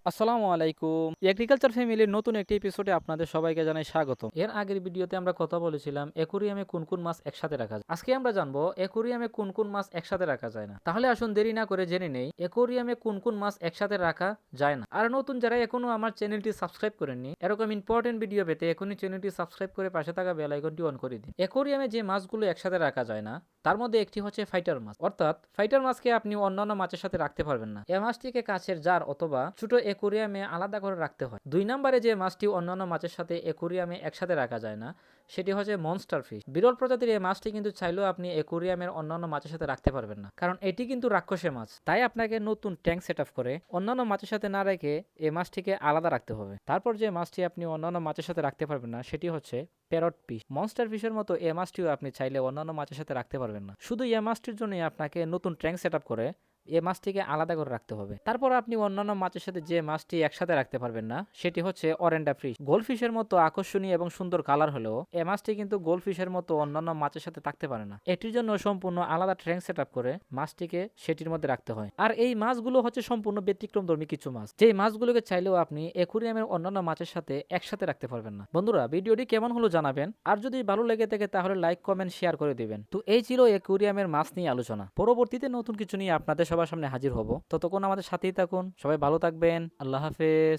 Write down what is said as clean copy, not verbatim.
আসসালামু আলাইকুম। এগ্রিকালচার ফ্যামিলির নতুন একটি এপিসোডে আপনাদের সবাইকে জানাই স্বাগতম। এর আগের ভিডিওতে আমরা কথা বলেছিলাম অ্যাকুরিয়ামে কোন কোন মাছ একসাথে রাখা যায়। আজকে আমরা জানবো অ্যাকুরিয়ামে কোন কোন মাছ একসাথে রাখা যায় না। তাহলে আসুন দেরি না করে জেনে নেই অ্যাকুরিয়ামে কোন কোন মাছ একসাথে রাখা যায় না। আর নতুন যারা এখনো আমার চ্যানেলটি সাবস্ক্রাইব করেননি, এরকম ইম্পর্টেন্ট ভিডিও পেতে এখনই চ্যানেলটি সাবস্ক্রাইব করে পাশে থাকা বেল আইকনটি অন করে দিন। অ্যাকুরিয়ামে যে মাছগুলো একসাথে রাখা যায় না তার মধ্যে একটি হচ্ছে ফাইটার মাছ। অর্থাৎ ফাইটার মাছকে আপনি অন্যান্য মাছের সাথে রাখতে পারবেন না। এই মাছটিকে কাচের জার অথবা ছোট অ্যাকুরিয়ামে আলাদা করে রাখতে হয়। 2 নম্বরে যে মাছটি অন্যান্য মাছের সাথে অ্যাকুরিয়ামে একসাথে রাখা যায় না সেটি হচ্ছে মনস্টার ফিশ। বিরল প্রজাতির এই মাছটি কিন্তু চাইলেও আপনি অ্যাকুরিয়ামের অন্যান্য মাছের সাথে রাখতে পারবেন না, কারণ এটি কিন্তু রাক্ষসে মাছ। তাই আপনাকে নতুন ট্যাঙ্ক সেট আপ করে অন্যান্য মাছের সাথে না রেখে এই মাছটিকে আলাদা রাখতে হবে। তারপর যে মাছটি আপনি অন্যান্য মাছের সাথে রাখতে পারবেন না সেটি হচ্ছে প্যারট ফিশ। মনস্টার ফিশের মতো এই মাছটিও আপনি চাইলে অন্যান্য মাছের সাথে রাখতে পারবেন না। শুধু এই মাছটির জন্যই আপনাকে নতুন ট্যাঙ্ক সেট আপ করে এই মাছটিকে আলাদা করে রাখতে হবে। তারপর আপনি অন্যান্য মাছের সাথে যে মাছটি একসাথে রাখতে পারবেন না সেটি হচ্ছে অরেন্ডা ফিশ। গোল্ডফিশের মতো আকর্ষণীয় এবং সুন্দর কালার হলেও এই মাছটি কিন্তু গোল্ডফিশের মতো অন্যান্য মাছের সাথে থাকতে পারে না। এটির জন্য সম্পূর্ণ আলাদা ট্যাঙ্ক সেট আপ করে মাছটিকে সেটির মধ্যে রাখতে হয়। আর এই মাছগুলো হচ্ছে সম্পূর্ণ ব্যতিক্রমধর্মী কিছু মাছ, যেই মাছগুলোকে চাইলেও আপনি অ্যাকুরিয়ামের অন্যান্য মাছের সাথে একসাথে রাখতে পারবেন না। বন্ধুরা, ভিডিওটি কেমন হলো জানাবেন, আর যদি ভালো লেগে থাকে তাহলে লাইক কমেন্ট শেয়ার করে দিবেন। তো এই ছিল অ্যাকুরিয়ামের মাছ নিয়ে আলোচনা। পরবর্তীতে নতুন কিছু নিয়ে আপনাদের সবার সামনে হাজির হব। ততক্ষণ আমাদের সাথেই থাকুন। সবাই ভালো থাকবেন। আল্লাহ হাফেজ।